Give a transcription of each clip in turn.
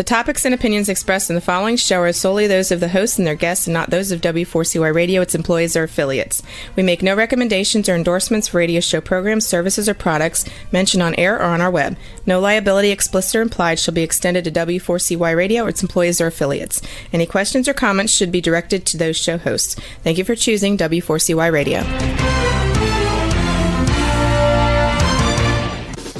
topics and opinions expressed in the following show are solely those of the hosts and their guests and not those of W4CY Radio, its employees, or affiliates. We make no recommendations or endorsements for radio show programs, services, or products mentioned on air or on our web. No liability, explicit or implied, shall be extended to W4CY Radio or its employees or affiliates. Any questions or comments should be directed to those show hosts. Thank you for choosing W4CY Radio.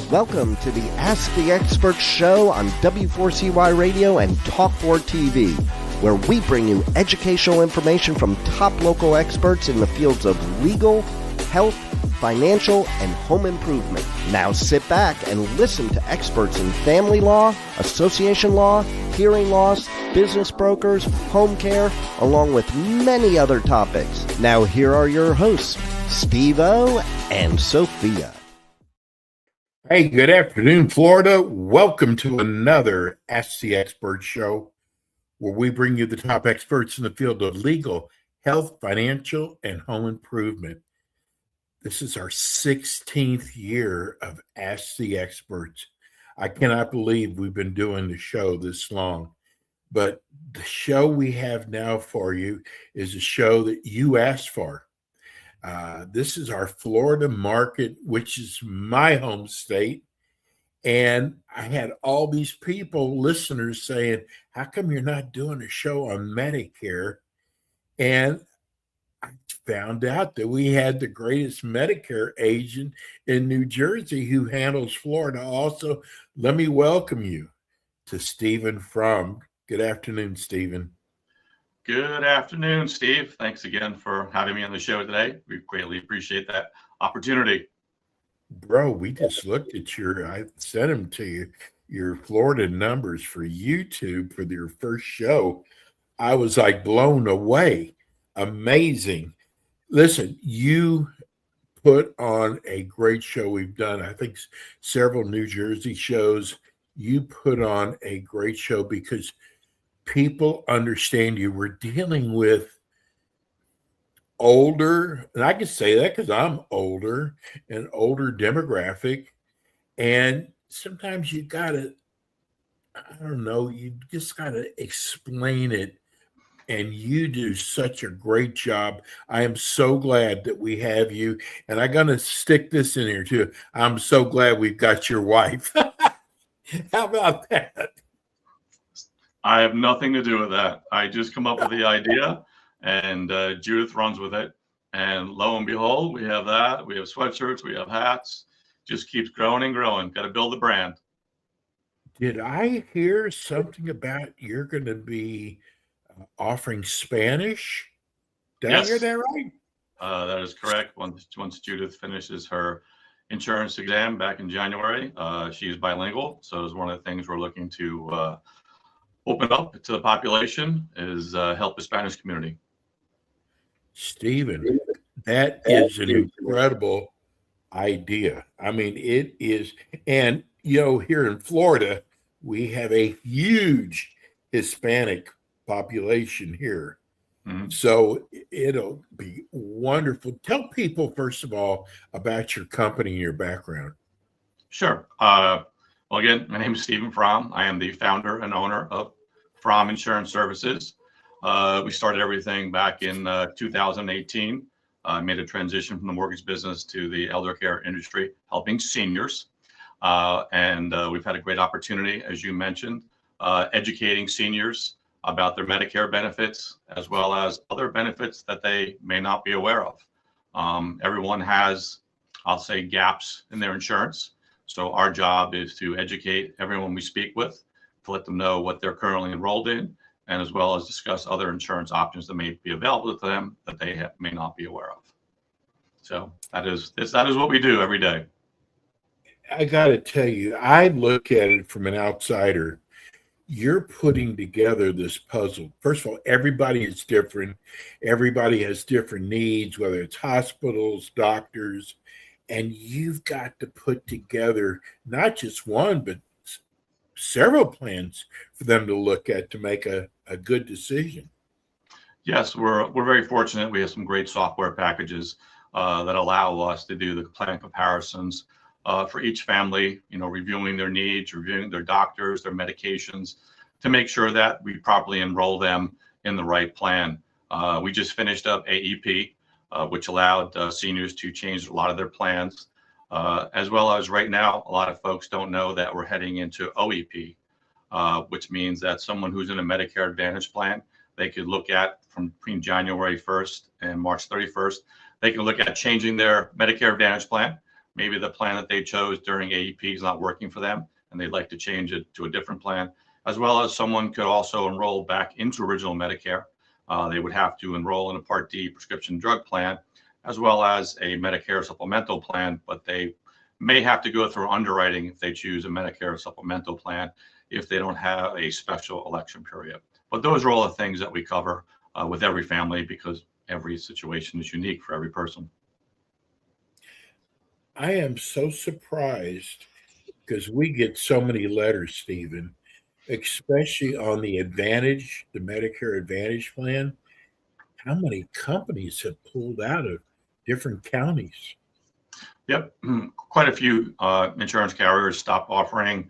Welcome to the Ask the Expert show on W4CY Radio and Talk4 TV, where we bring you educational information from top local experts in the fields of legal, health, financial, and home improvement. Now sit back and listen to experts in family law, association law, hearing loss, business brokers, home care, along with many other topics. Now here are your hosts, Steve-O and Sophia. Hey, good afternoon, Florida. Welcome to another Ask the Expert show, where we bring you the top experts in the field of legal, health, financial, and home improvement. This is our 16th year of Ask the Experts. I cannot believe we've been doing the show this long, but the show we have now for you is a show that you asked for. This is our Florida market, which is my home state. And I had all these people, listeners, saying, how come you're not doing a show on Medicare? And I found out that we had the greatest Medicare agent in New Jersey who handles Florida. Also, let me welcome you to Stephen Fromm. Good afternoon, Stephen. Good afternoon, Steve. Thanks again for having me on the show today. We greatly appreciate that opportunity. Bro, we just looked at I sent them to you, your Florida numbers for YouTube for your first show. I was like blown away. Amazing. Listen, you put on a great show. We've done, I think, several New Jersey shows. You put on a great show because people understand you. We're dealing with older, and I can say that because I'm older, an older demographic. And sometimes you gotta, you just gotta explain it. And you do such a great job. I am so glad that we have you. And I'm gonna stick this in here too. I'm so glad we've got your wife. How about that? I have nothing to do with that. I just come up with the idea, and Judith runs with it. And lo and behold, we have that. We have sweatshirts. We have hats. Just keeps growing and growing. Got to build the brand. Did I hear something about you're going to be offering Spanish? Did I hear that right? That is correct. Once Judith finishes her insurance exam back in January, she's bilingual. So it's one of the things we're looking to open up to the population is help the Spanish community. Stephen, that is an incredible idea. I mean, it is. And, here in Florida, we have a huge Hispanic population here. Mm-hmm. So it'll be wonderful. Tell people, first of all, about your company and your background. Sure. Well, again, my name is Stephen Fromm. I am the founder and owner of Fromm Insurance Services. We started everything back in 2018. Made a transition from the mortgage business to the elder care industry, helping seniors. And we've had a great opportunity, as you mentioned, educating seniors about their Medicare benefits, as well as other benefits that they may not be aware of. Everyone has, I'll say, gaps in their insurance. So our job is to educate everyone we speak with, to let them know what they're currently enrolled in, and as well as discuss other insurance options that may be available to them that they may not be aware of. So that is what we do every day. I got to tell you, I look at it from an outsider. You're putting together this puzzle. First of all, everybody is different. Everybody has different needs, whether it's hospitals, doctors, and you've got to put together not just one, but several plans for them to look at to make a good decision. Yes, we're very fortunate. We have some great software packages that allow us to do the plan comparisons for each family, reviewing their needs, reviewing their doctors, their medications, to make sure that we properly enroll them in the right plan. We just finished up AEP, which allowed seniors to change a lot of their plans, as well as right now, a lot of folks don't know that we're heading into OEP, which means that someone who's in a Medicare Advantage plan, they could look at from between January 1st and March 31st, they can look at changing their Medicare Advantage plan. Maybe the plan that they chose during AEP is not working for them, and they'd like to change it to a different plan, as well as someone could also enroll back into original Medicare. They would have to enroll in a Part D prescription drug plan, as well as a Medicare supplemental plan, but they may have to go through underwriting if they choose a Medicare supplemental plan if they don't have a special election period. But those are all the things that we cover with every family, because every situation is unique for every person. I am so surprised because we get so many letters, Stephen, especially on the Medicare Advantage plan. How many companies have pulled out of different counties? Yep, quite a few insurance carriers stopped offering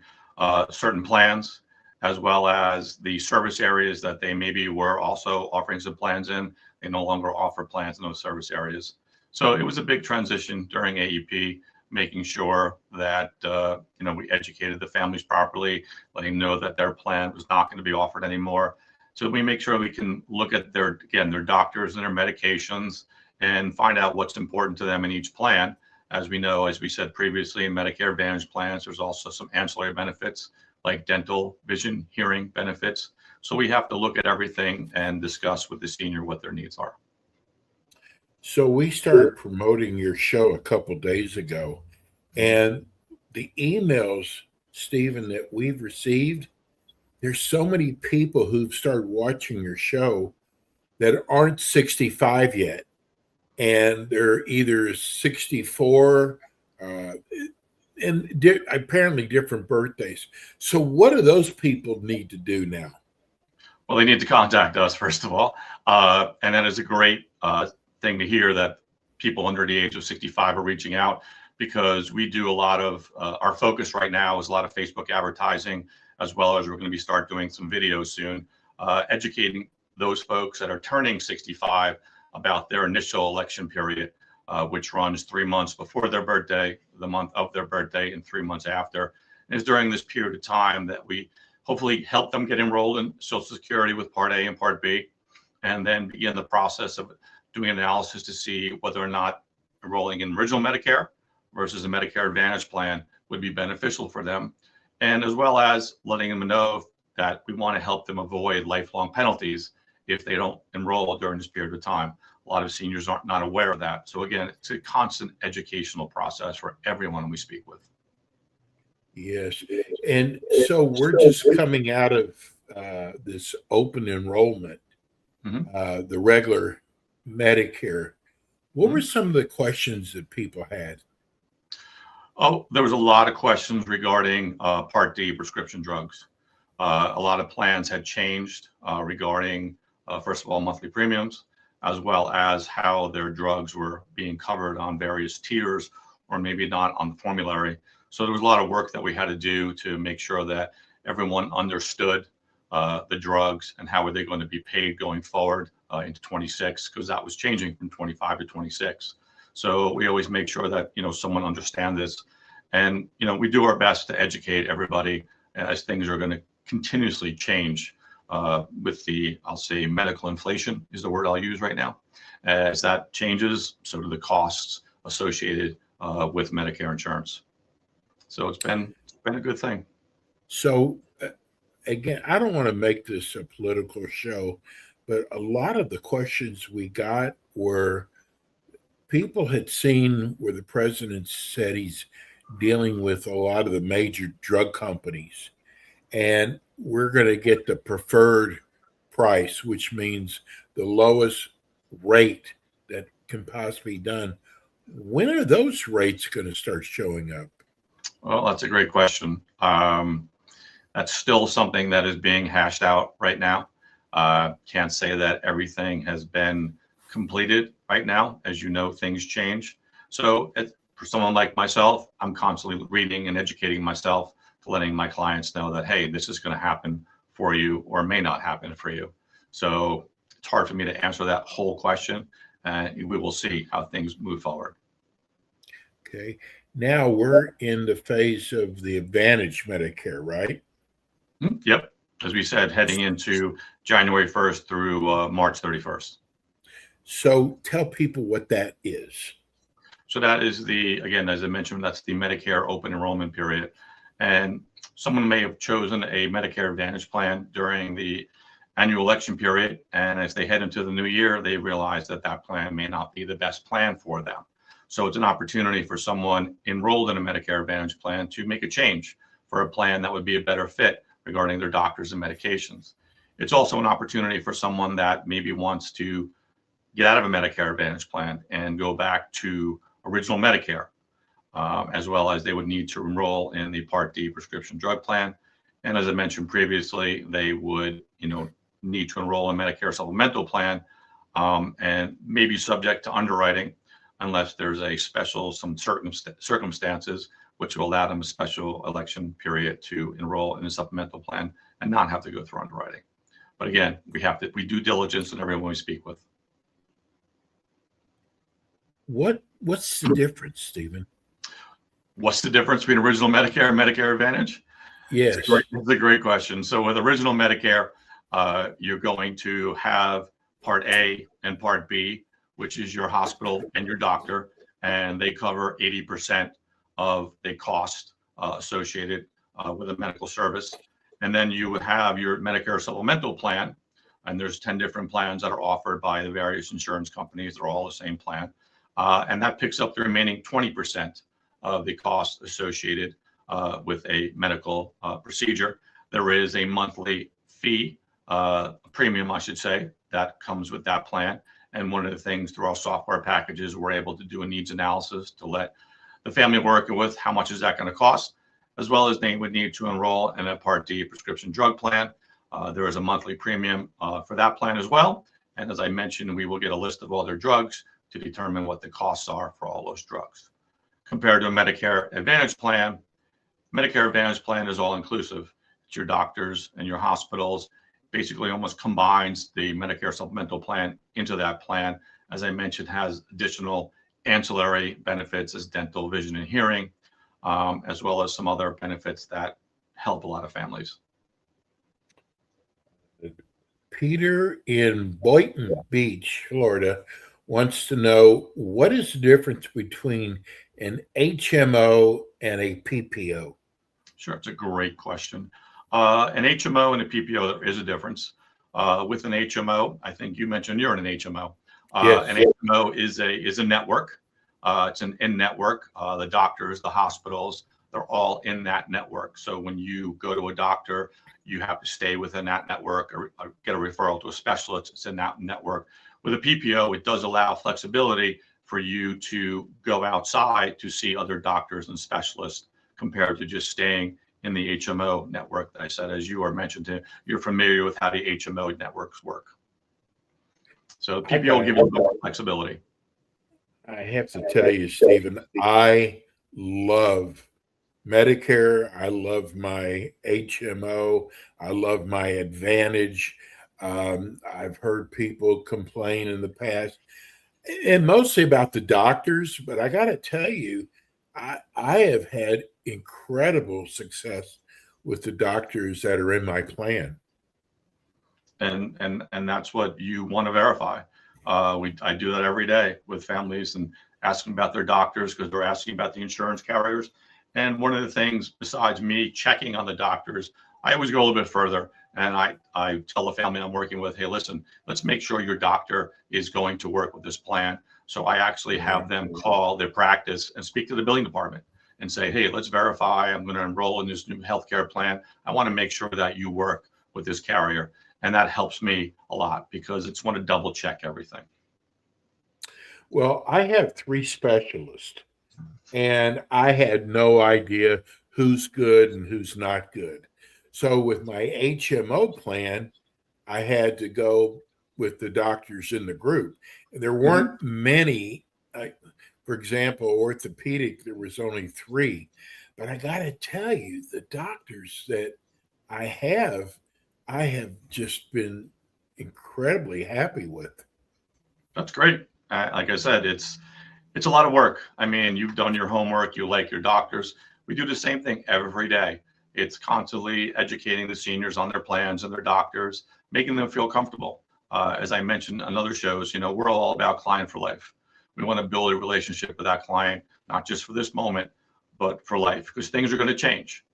certain plans, as well as the service areas that they maybe were also offering some plans in. They no longer offer plans in those service areas. So it was a big transition during AEP, making sure that we educated the families properly, letting them know that their plan was not going to be offered anymore. So we make sure we can look at their doctors and their medications and find out what's important to them in each plan. As we know, as we said previously, in Medicare Advantage plans, there's also some ancillary benefits like dental, vision, hearing benefits. So we have to look at everything and discuss with the senior what their needs are. So we started promoting your show a couple days ago, and the emails, Stephen, that we've received, there's so many people who've started watching your show that aren't 65 yet, and they're either 64 and apparently different birthdays. So what do those people need to do now? Well, they need to contact us, first of all. And that is a great thing to hear, that people under the age of 65 are reaching out, because we do a lot of our focus right now is a lot of Facebook advertising, as well as we're going to start doing some videos soon, educating those folks that are turning 65 about their initial election period, which runs 3 months before their birthday, the month of their birthday, and 3 months after. And it's during this period of time that we hopefully help them get enrolled in Social Security with Part A and Part B, and then begin the process of doing analysis to see whether or not enrolling in original Medicare versus a Medicare Advantage plan would be beneficial for them, and as well as letting them know that we want to help them avoid lifelong penalties if they don't enroll during this period of time. A lot of seniors aren't not aware of that. So again, it's a constant educational process for everyone we speak with. Yes. And so we're just coming out of this open enrollment, the regular Medicare. What were some of the questions that people had? Oh, there was a lot of questions regarding Part D prescription drugs. A lot of plans had changed regarding, first of all, monthly premiums, as well as how their drugs were being covered on various tiers, or maybe not on the formulary. So there was a lot of work that we had to do to make sure that everyone understood the drugs and how were they going to be paid going forward into 26, because that was changing from 25 to 26. So we always make sure that, someone understands this. And, we do our best to educate everybody as things are going to continuously change with the, I'll say, medical inflation is the word I'll use right now. As that changes, so do the costs associated with Medicare insurance. So it's been a good thing. So again, I don't want to make this a political show, but a lot of the questions we got were people had seen where the president said he's dealing with a lot of the major drug companies, and we're going to get the preferred price, which means the lowest rate that can possibly be done. When are those rates going to start showing up? Well, that's a great question. That's still something that is being hashed out right now. Can't say that everything has been completed right now. As you know, things change. So for someone like myself, I'm constantly reading and educating myself, letting my clients know that, hey, this is going to happen for you or may not happen for you. So it's hard for me to answer that whole question, and we will see how things move forward. Okay. Now we're in the phase of the Advantage Medicare, right? Yep. As we said, heading into January 1st through March 31st. So tell people what that is. So that is again, as I mentioned, that's the Medicare open enrollment period. And someone may have chosen a Medicare Advantage plan during the annual election period. And as they head into the new year, they realize that that plan may not be the best plan for them. So it's an opportunity for someone enrolled in a Medicare Advantage plan to make a change for a plan that would be a better fit regarding their doctors and medications. It's also an opportunity for someone that maybe wants to get out of a Medicare Advantage plan and go back to original Medicare, as well as they would need to enroll in the Part D prescription drug plan. And as I mentioned previously, they would, need to enroll in Medicare supplemental plan, and maybe subject to underwriting unless there's some certain circumstances which will allow them a special election period to enroll in a supplemental plan and not have to go through underwriting. But again, we do diligence in everyone we speak with. What's the difference, Stephen? What's the difference between original Medicare and Medicare Advantage? Yes. It's a great question. So with original Medicare, you're going to have Part A and Part B, which is your hospital and your doctor, and they cover 80% of the cost associated with a medical service. And then you would have your Medicare supplemental plan, and there's 10 different plans that are offered by the various insurance companies. They're all the same plan. And that picks up the remaining 20% of the cost associated with a medical procedure. There is a monthly fee, premium, I should say, that comes with that plan. And one of the things through our software packages, we're able to do a needs analysis to let the family we're working with, how much is that going to cost, as well as they would need to enroll in a Part D prescription drug plan. There is a monthly premium for that plan as well. And as I mentioned, we will get a list of all their drugs to determine what the costs are for all those drugs. Compared to a Medicare Advantage plan is all inclusive. It's your doctors and your hospitals, basically almost combines the Medicare supplemental plan into that plan. As I mentioned, has additional ancillary benefits as dental, vision, and hearing, as well as some other benefits that help a lot of families. Peter in Boynton Beach, Florida, wants to know what is the difference between an HMO and a PPO? Sure, it's a great question. An HMO and a PPO, there is a difference. With an HMO, I think you mentioned you're in an HMO. Yes. An HMO is a network. It's an in-network. The doctors, the hospitals, they're all in that network. So when you go to a doctor, you have to stay within that network or get a referral to a specialist. It's in that network. With a PPO, it does allow flexibility for you to go outside to see other doctors and specialists compared to just staying in the HMO network that I said, as you are mentioned, you're familiar with how the HMO networks work. So PPO will give you more flexibility. I have to tell you, Stephen, I love Medicare. I love my HMO. I love my Advantage. I've heard people complain in the past, and mostly about the doctors, but I got to tell you, I have had incredible success with the doctors that are in my plan. And that's what you want to verify. I do that every day with families and ask them about their doctors because they're asking about the insurance carriers. And one of the things, besides me checking on the doctors, I always go a little bit further. And I tell the family I'm working with, hey, listen, let's make sure your doctor is going to work with this plan. So I actually have them call their practice and speak to the billing department and say, hey, let's verify. I'm going to enroll in this new healthcare plan. I want to make sure that you work with this carrier. And that helps me a lot because it's want to double check everything. Well, I have 3 specialists, and I had no idea who's good and who's not good. So with my HMO plan, I had to go with the doctors in the group. There weren't many. For example, orthopedic, there was only 3. But I got to tell you, the doctors that I have, I have just been incredibly happy with. That's great. Like I said, it's a lot of work. I mean, you've done your homework. You like your doctors. We do the same thing every day. It's constantly educating the seniors on their plans and their doctors, making them feel comfortable. As I mentioned on other shows, we're all about client for life. We want to build a relationship with that client, not just for this moment, but for life, because things are going to change.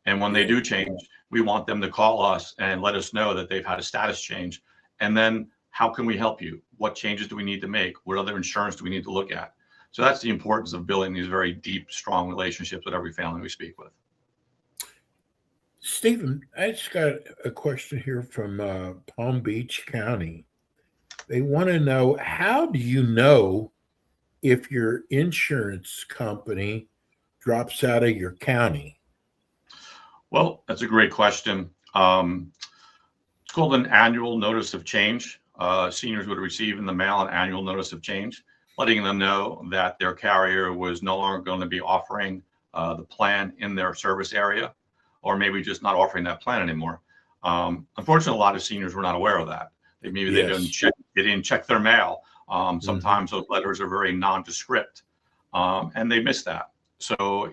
And when they do change, we want them to call us and let us know that they've had a status change. And then how can we help you? What changes do we need to make? What other insurance do we need to look at? So that's the importance of building these very deep, strong relationships with every family we speak with. Stephen, I just got a question here from Palm Beach County. They want to know, how do you know if your insurance company drops out of your county? Well, that's a great question. It's called an annual notice of change. Seniors would receive in the mail an annual notice of change, letting them know that their carrier was no longer going to be offering the plan in their service area, or maybe just not offering that plan anymore. Unfortunately, a lot of seniors were not aware of that. They didn't check their mail. Sometimes those letters are very nondescript, and they miss that. So,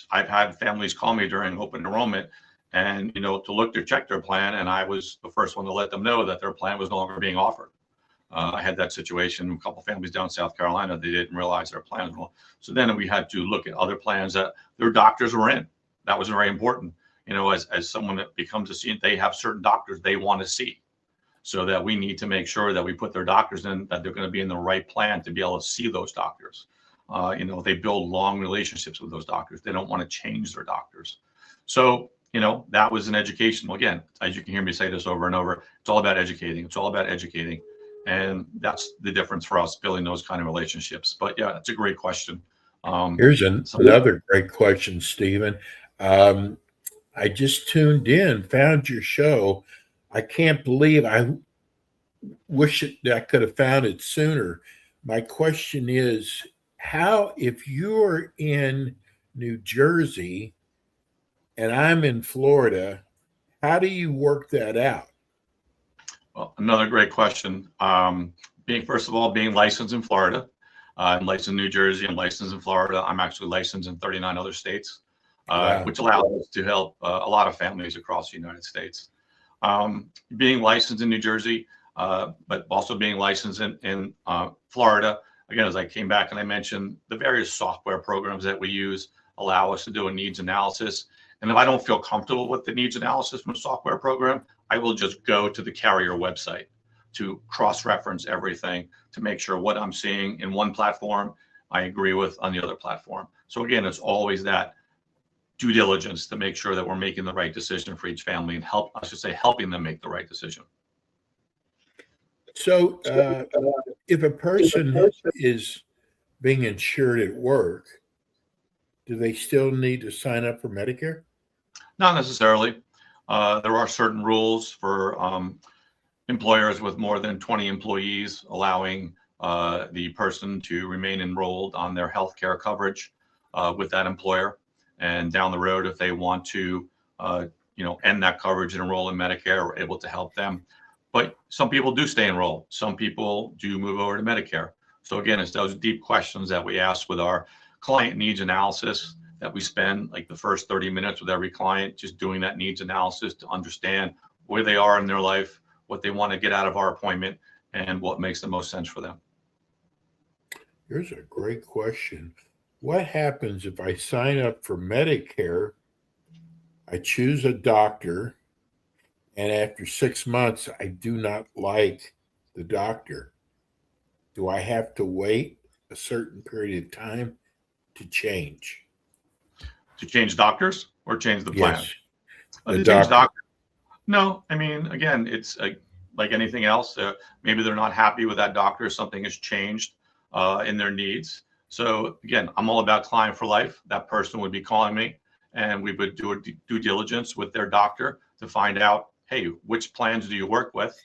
I've had families call me during open enrollment and, to look to check their plan. And I was the first one to let them know that their plan was no longer being offered. I had that situation, a couple of families down in South Carolina, they didn't realize their plans were. So then we had to look at other plans that their doctors were in. That was very important. As someone that becomes a senior, they have certain doctors they want to see. So that we need to make sure that we put their doctors in, that they're going to be in the right plan to be able to see those doctors. They build long relationships with those doctors. They don't want to change their doctors. So, that was an educational, again, as you can hear me say this over and over, it's all about educating. It's all about educating. And that's the difference for us, building those kind of relationships. But yeah, it's a great question. Here's another great question, Stephen. I just tuned in, found your show. I can't believe, I wish that I could have found it sooner. My question is, how, if you're in New Jersey and I'm in Florida, how do you work that out? Well, another great question. First of all, being licensed in Florida, I'm licensed in New Jersey, I'm licensed in Florida. I'm actually licensed in 39 other states, which allows us to help a lot of families across the United States. Being licensed in New Jersey, but also being licensed in Florida, again, as I came back and I mentioned, the various software programs that we use allow us to do a needs analysis. And if I don't feel comfortable with the needs analysis from a software program, I will just go to the carrier website to cross-reference everything to make sure what I'm seeing in one platform, I agree with on the other platform. So again, it's always that due diligence to make sure that we're making the right decision for each family and helping them make the right decision. So if a person is being insured at work, do they still need to sign up for Medicare? Not necessarily. There are certain rules for employers with more than 20 employees, allowing the person to remain enrolled on their health care coverage with that employer. And down the road, if they want to, end that coverage and enroll in Medicare, we're able to help them. But some people do stay enrolled. Some people do move over to Medicare. So again, it's those deep questions that we ask with our client needs analysis, that we spend like the first 30 minutes with every client, just doing that needs analysis to understand where they are in their life, what they want to get out of our appointment, and what makes the most sense for them. Here's a great question. What happens if I sign up for Medicare, I choose a doctor, and after 6 months, I do not like the doctor? Do I have to wait a certain period of time to change? To change doctors or change the plan? Yes, To change doctor. No, I mean, again, it's like anything else. Maybe they're not happy with that doctor. Something has changed in their needs. So again, I'm all about client for life. That person would be calling me, and we would do a due diligence with their doctor to find out, hey, which plans do you work with,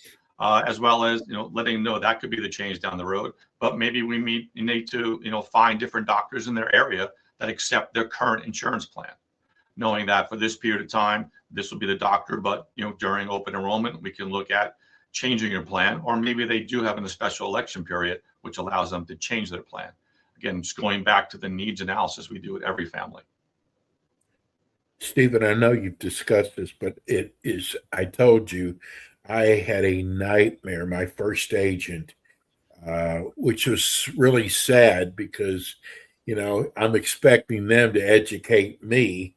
as well as letting them know that could be the change down the road. But maybe we need to find different doctors in their area that accept their current insurance plan, knowing that for this period of time, this will be the doctor, but during open enrollment, we can look at changing your plan, or maybe they do have in a special election period, which allows them to change their plan. Again, just going back to the needs analysis we do with every family. Stephen, I know you've discussed this, but I told you, I had a nightmare, my first agent, which was really sad because, I'm expecting them to educate me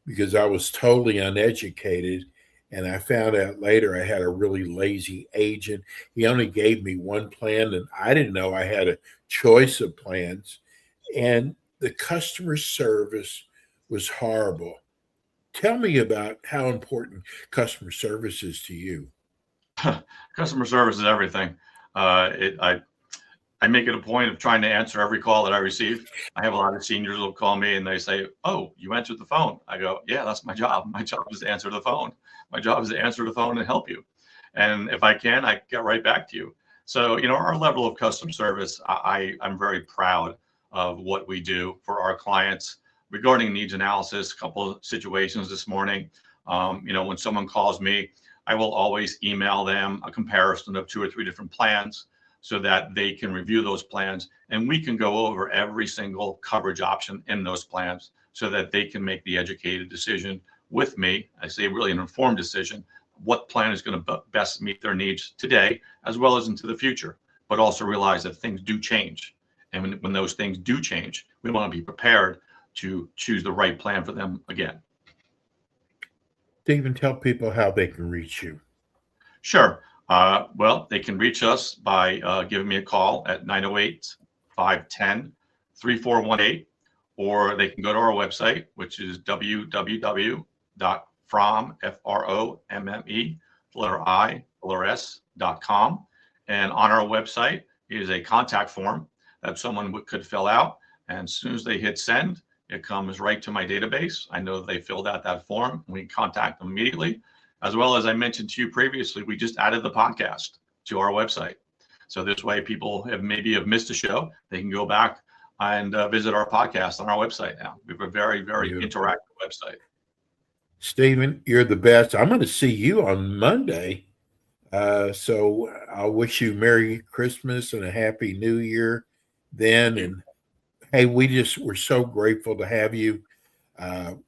because I was totally uneducated. And I found out later I had a really lazy agent. He only gave me one plan, and I didn't know I had a choice of plans. And the customer service was horrible. Tell me about how important customer service is to you. Customer service is everything. I make it a point of trying to answer every call that I receive. I have a lot of seniors who will call me and they say, "Oh, you answered the phone." I go, "Yeah, that's my job. My job is to answer the phone. My job is to answer the phone and help you. And if I can, I get right back to you." So, our level of customer service, I'm very proud of what we do for our clients. Regarding needs analysis, a couple of situations this morning, when someone calls me, I will always email them a comparison of 2 or 3 different plans so that they can review those plans, and we can go over every single coverage option in those plans so that they can make the educated decision with me. I say really an informed decision, what plan is going to best meet their needs today as well as into the future, but also realize that things do change. And when those things do change, we want to be prepared to choose the right plan for them again. Stephen, tell people how they can reach you. Sure. Well, they can reach us by giving me a call at 908-510-3418, or they can go to our website, which is www.fromme.com. And on our website is a contact form that someone could fill out. And as soon as they hit send, it comes right to my database. I know they filled out that form. We contact them immediately. As well as I mentioned to you previously, we just added the podcast to our website. So this way people have missed a show. They can go back and visit our podcast on our website now. We have a very, very interactive website. Stephen, you're the best. I'm going to see you on Monday. So I'll wish you Merry Christmas and a Happy New Year then. And hey, we're so grateful to have you.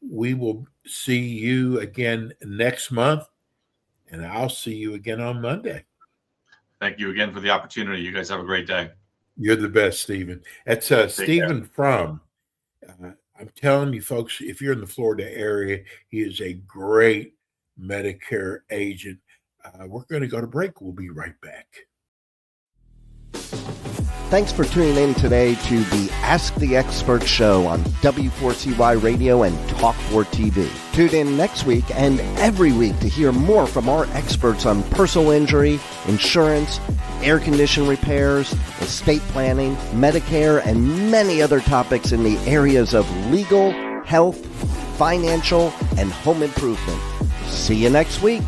We will see you again next month, and I'll see you again on Monday. Thank you again for the opportunity. You guys have a great day. You're the best, Stephen. That's Stephen Fromm. I'm telling you, folks, if you're in the Florida area, he is a great Medicare agent. We're going to go to break. We'll be right back. Thanks for tuning in today to the Ask the Expert show on W4CY Radio and Talk4 TV. Tune in next week and every week to hear more from our experts on personal injury, insurance, air condition repairs, estate planning, Medicare, and many other topics in the areas of legal, health, financial, and home improvement. See you next week.